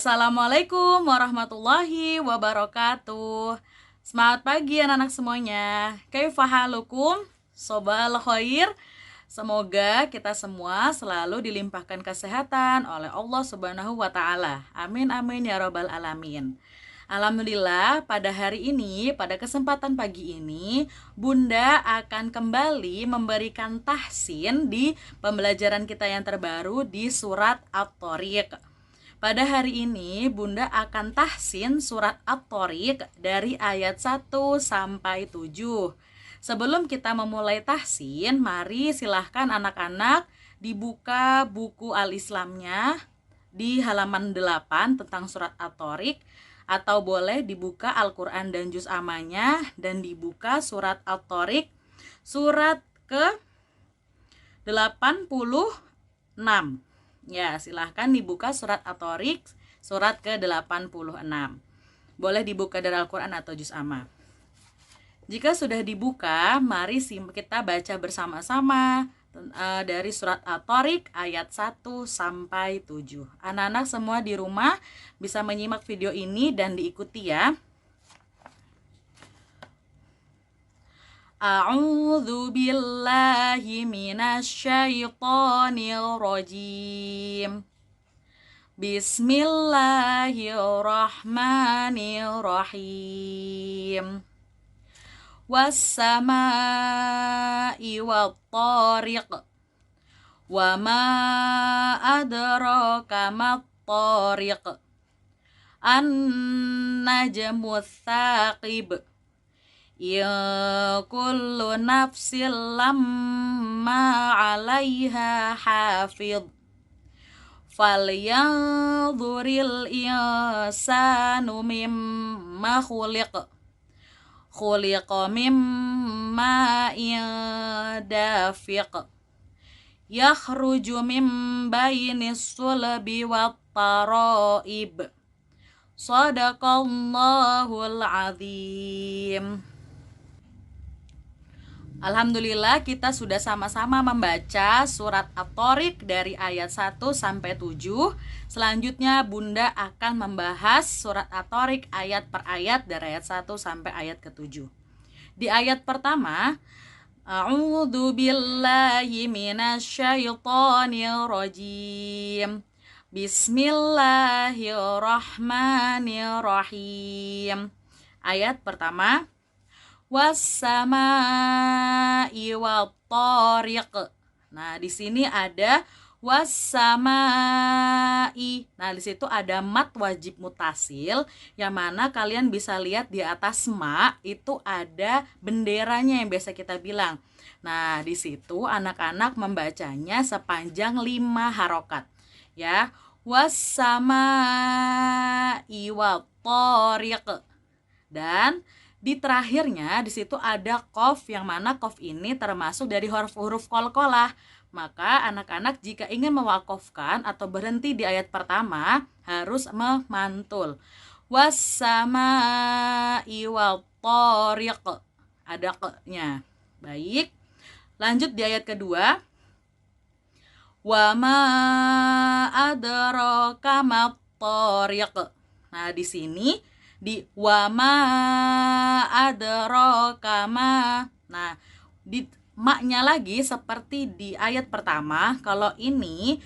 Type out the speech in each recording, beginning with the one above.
Assalamualaikum warahmatullahi wabarakatuh. Semangat pagi anak-anak semuanya. Kaifa halukum? Sobal khair. Semoga kita semua selalu dilimpahkan kesehatan oleh Allah Subhanahu wa taala. Amin amin ya rabbal alamin. Alhamdulillah, pada hari ini, pada kesempatan pagi ini, Bunda akan kembali memberikan tahsin di pembelajaran kita yang terbaru di surat At-Thariq. Pada hari ini, Bunda akan tahsin surat At-Thariq dari ayat 1 sampai 7. Sebelum kita memulai tahsin, mari silahkan anak-anak dibuka buku Al-Islamnya di halaman 8 tentang surat At-Thariq, atau boleh dibuka Al-Quran dan Juz Amanya dan dibuka surat At-Thariq surat ke 86. Ya, silahkan dibuka surat At-Thariq surat ke-86. Boleh dibuka dari Al-Quran atau Juz Amma. Jika sudah dibuka, mari kita baca bersama-sama dari surat At-Thariq ayat 1 sampai 7. Anak-anak semua di rumah bisa menyimak video ini dan diikuti ya. A'udzu billahi minasyaitonir rajim. Bismillahirrahmanirrahim. Was-samaa'i wat-thariq. Wa ma adraka mat-thariq. An-najmu tsaqib. Ya kullu nafsin lamma 'alaiha hafidh. Falyanzuril insanu mimma khuliq. Khuliqa mimma dafiq. Yakhruju min bainis sulbi wat taraib. Shadaqallahul azim. Alhamdulillah, kita sudah sama-sama membaca surat At-Thariq dari ayat 1 sampai 7. Selanjutnya Bunda akan membahas surat At-Thariq ayat per ayat dari ayat 1 sampai ayat ke-7. Di ayat pertama, A'udzu billahi minasyaitonir rajim. Bismillahirrahmanirrahim. Ayat pertama, was-samaa'i wat-thariq. Nah, di sini ada was-samaa'i. Nah, di situ ada mat wajib mutasil yang mana kalian bisa lihat di atas ma itu ada benderanya yang biasa kita bilang. Nah, di situ anak-anak membacanya sepanjang 5 harokat. Ya, was-samaa'i wat-thariq. Dan di terakhirnya di situ ada qaf yang mana qaf ini termasuk dari huruf-huruf qalqalah. Maka anak-anak jika ingin mewakofkan atau berhenti di ayat pertama harus memantul. Was-samaa'i wat-thariq. Ada q-nya. Baik. Lanjut di ayat kedua. Wa ma adraka mat-thariq. Nah, di sini di wa ma adraka ma. Nah, di maknya lagi seperti di ayat pertama. Kalau ini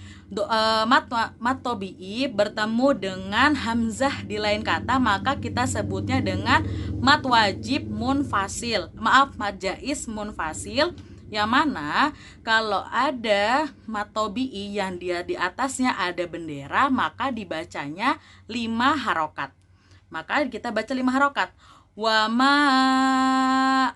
mat tobi'i bertemu dengan hamzah di lain kata, maka kita sebutnya dengan mat wajib munfasil. Maaf, mat jaiz munfasil. Yang mana kalau ada mat tobi'i yang dia di atasnya ada bendera, maka dibacanya 5 harokat. Maka kita baca 5 harokat. Wa ma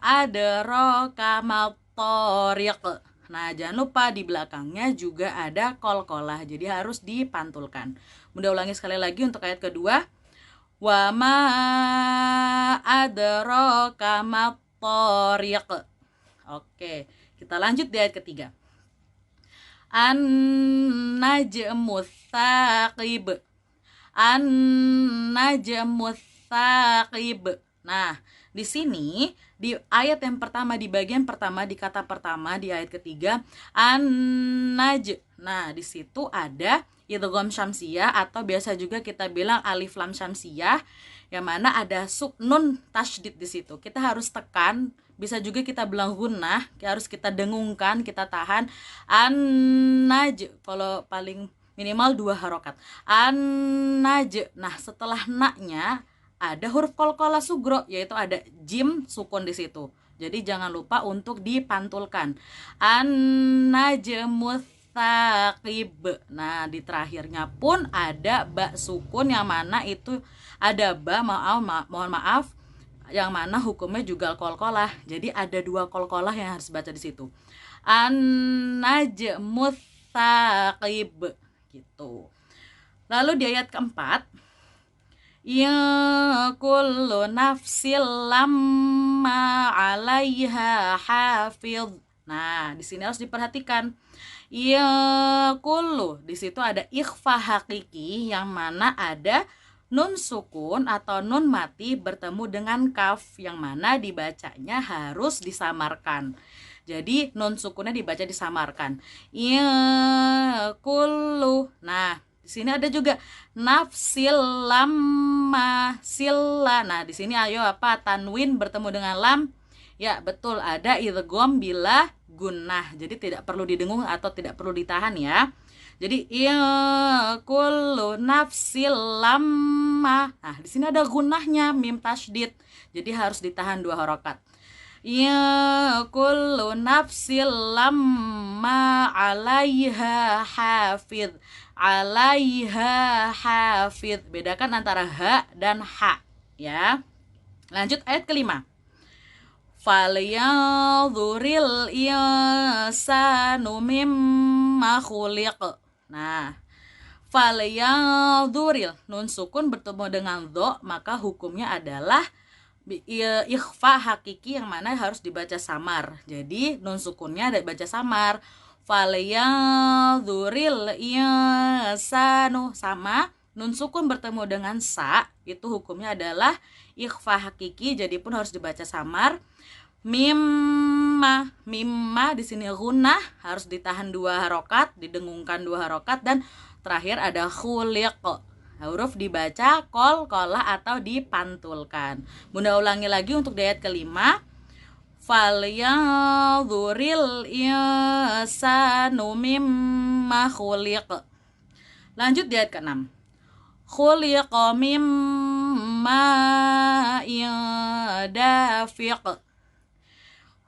adraka mat-thariq. Nah, jangan lupa di belakangnya juga ada qalqalah. Jadi harus dipantulkan. Bunda ulangi sekali lagi untuk ayat kedua. Wa ma adraka mat-thariq. Oke, kita lanjut di ayat ketiga. An-najmu tsaqib. An-najmu tsaqib. Nah, di sini di ayat yang pertama, di bagian pertama, di kata pertama di ayat ketiga, an-naj. Nah, di situ ada idgham syamsiyah atau biasa juga kita bilang alif lam syamsiyah, yang mana ada nun tasydid di situ. Kita harus tekan, bisa juga kita bilang gunnah, harus kita dengungkan, kita tahan. An-naj, kalau paling minimal 2 harokat. An-naj. Nah, setelah na-nya ada huruf qalqalah sugro, yaitu ada jim sukun di situ. Jadi jangan lupa untuk dipantulkan. An-najmus thaqib. Nah, di terakhirnya pun ada ba sukun, yang mana itu ada ba, mohon maaf, yang mana hukumnya juga qalqalah. Jadi ada 2 qalqalah yang harus baca di situ. An-najmus thaqib gitu. Lalu di ayat keempat, ya kullu nafsil lamma 'alaiha hafiz. Nah, di sini harus diperhatikan. Ya kullu, di situ ada ikhfa hakiki, yang mana ada nun sukun atau nun mati bertemu dengan kaf, yang mana dibacanya harus disamarkan. Jadi nun sukunnya dibaca disamarkan. Ya kullu. Nah, di sini ada juga nafsil lamma silla. Nah, di sini ayo apa? Tanwin bertemu dengan lam. Ya, betul, ada idgham bila gunnah. Jadi tidak perlu didengung atau tidak perlu ditahan ya. Jadi kullu nafsil lamma. Nah, di sini ada gunnahnya, mim tasydid. Jadi harus ditahan 2 harokat. Ya kullu nafsil lamma 'alaiha hafiz. 'Alaiha hafiz. Bedakan antara ha dan ha ya. Lanjut ayat kelima. Falyanzuril insanu mimma khuliq. Nah, falyanzuril, nun sukun bertemu dengan dho, maka hukumnya adalah ikhfa hakiki, yang mana harus dibaca samar. Jadi nun sukunnya dibaca samar. Falyanzuril insanu, sama nun sukun bertemu dengan sa, itu hukumnya adalah ikhfa hakiki, jadi pun harus dibaca samar. Mimma, di sini gunnah, harus ditahan 2 harokat, didengungkan 2 harokat, dan terakhir ada khuliq, huruf dibaca qalqalah atau dipantulkan. Bunda ulangi lagi untuk ayat kelima. Falyanzuril insanu mimma khuliq. Lanjut di ayat ke-6. Khuliqa mimma dafiq.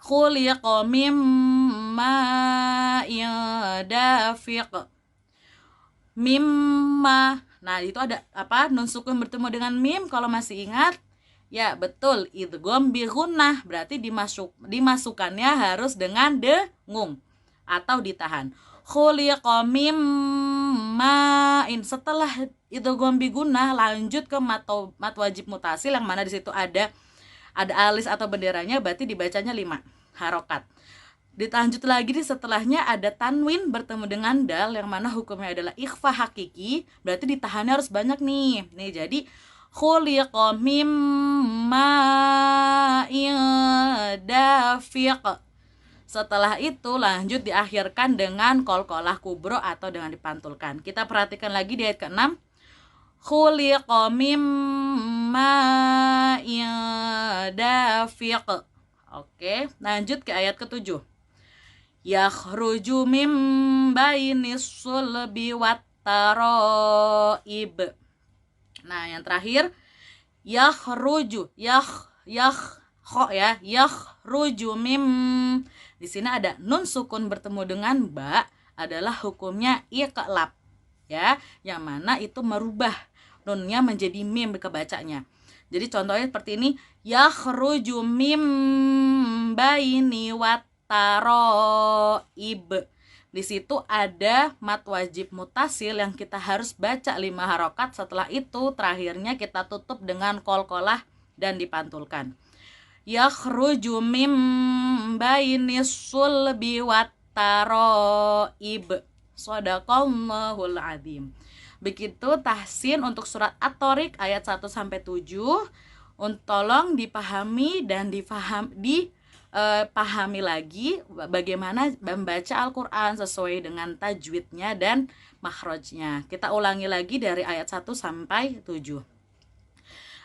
Khuliqa mimma dafiq. Mimma. Nah, itu ada apa? Nun sukun bertemu dengan mim, kalau masih ingat. Ya, betul, idgham bi gunnah, berarti dimasukannya harus dengan dengung atau ditahan. Khuliqa mimma in. Setelah idgham bi gunnah, lanjut ke mat wajib mutasil, yang mana di situ ada alis atau benderanya, berarti dibacanya 5 harokat. Dilanjut lagi di setelahnya ada tanwin bertemu dengan dal, yang mana hukumnya adalah ikhfa hakiki, berarti ditahannya harus banyak nih. Nih, jadi khuliqa mimma dafiq. Setelah itu lanjut diakhirkan dengan qalqalah kubro atau dengan dipantulkan. Kita perhatikan lagi di ayat ke-6. Khuliqa mimma dafiq. Oke, lanjut ke ayat ke-7. Yakhruju mim bainis sulbi wat taraib. Nah, yang terakhir yakhruju, yakhruju mim. Di sini ada nun sukun bertemu dengan ba, adalah hukumnya iqlab ya, yang mana itu merubah nunnya menjadi mim kebacanya. Jadi contohnya seperti ini, yakhruju mim baini wat taraib. Di situ ada mat wajib mutasil yang kita harus baca 5 harokat. Setelah itu terakhirnya kita tutup dengan qalqalah dan dipantulkan. Yakhruju mim bainis sulbi wat taraib. Shadaqallahul adzim. Begitu tahsin untuk surat At-Thariq ayat 1-7. Tolong dipahami dan pahami lagi bagaimana membaca Al-Quran sesuai dengan tajwidnya dan makhrajnya. Kita ulangi lagi dari ayat 1 sampai 7.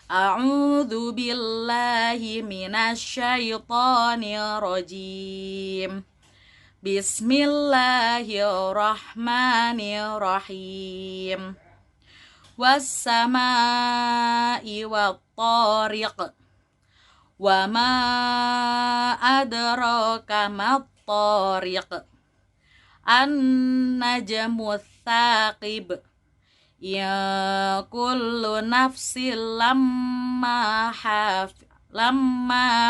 A'udzu billahi minasyaitonir rajim. Bismillahirrahmanirrahim. Was-samaa'i wat-tariq. Wa ma adraka mat-tariq. An-najmu tsaqib. Ya kullu nafsin lamma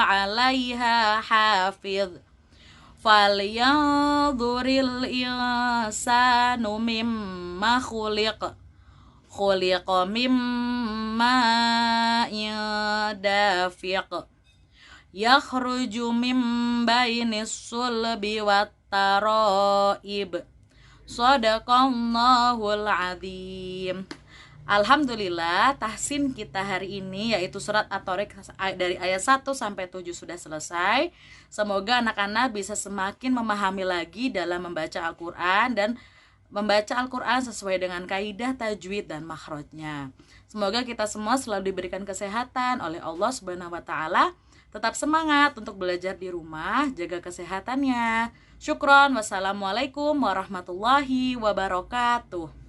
'alaiha hafiz. Falyanzuril insanu mimma khuliqa mimma dafiq. Yakhruju min bainis sulbi wat taraib. Shadaqallahul azim. Alhamdulillah, tahsin kita hari ini yaitu surat At-Tariq dari ayat 1 sampai 7 sudah selesai. Semoga anak-anak bisa semakin memahami lagi dalam membaca Al-Quran dan membaca Al-Quran sesuai dengan kaidah tajwid dan makhrajnya. Semoga kita semua selalu diberikan kesehatan oleh Allah Subhanahu wa taala. Tetap semangat untuk belajar di rumah, jaga kesehatannya. Syukron, wassalamualaikum warahmatullahi wabarakatuh.